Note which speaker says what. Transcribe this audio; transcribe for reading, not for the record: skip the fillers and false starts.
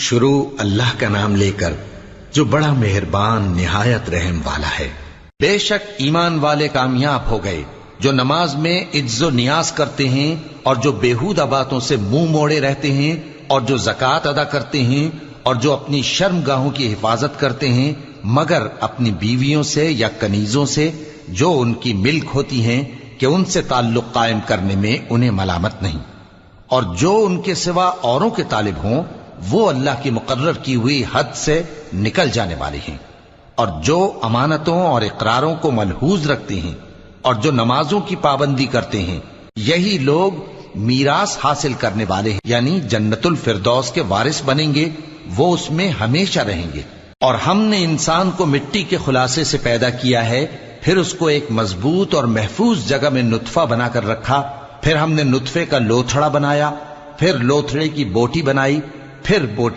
Speaker 1: شروع اللہ کا نام لے کر جو بڑا مہربان نہایت رحم والا ہے۔ بے شک ایمان والے کامیاب ہو گئے جو نماز میں عجز و نیاز کرتے ہیں اور جو بیہودہ باتوں سے منہ موڑے رہتے ہیں اور جو زکوٰۃ ادا کرتے ہیں اور جو اپنی شرم گاہوں کی حفاظت کرتے ہیں مگر اپنی بیویوں سے یا کنیزوں سے جو ان کی ملک ہوتی ہیں کہ ان سے تعلق قائم کرنے میں انہیں ملامت نہیں، اور جو ان کے سوا اوروں کے طالب ہوں وہ اللہ کی مقرر کی ہوئی حد سے نکل جانے والے ہیں، اور جو امانتوں اور اقراروں کو ملحوظ رکھتے ہیں اور جو نمازوں کی پابندی کرتے ہیں یہی لوگ میراث حاصل کرنے والے ہیں، یعنی جنت الفردوس کے وارث بنیں گے، وہ اس میں ہمیشہ رہیں گے۔ اور ہم نے انسان کو مٹی کے خلاصے سے پیدا کیا ہے، پھر اس کو ایک مضبوط اور محفوظ جگہ میں نطفہ بنا کر رکھا، پھر ہم نے نطفے کا لوتھڑا بنایا، پھر لوتھڑے کی بوٹی بنائی، پھر بوٹی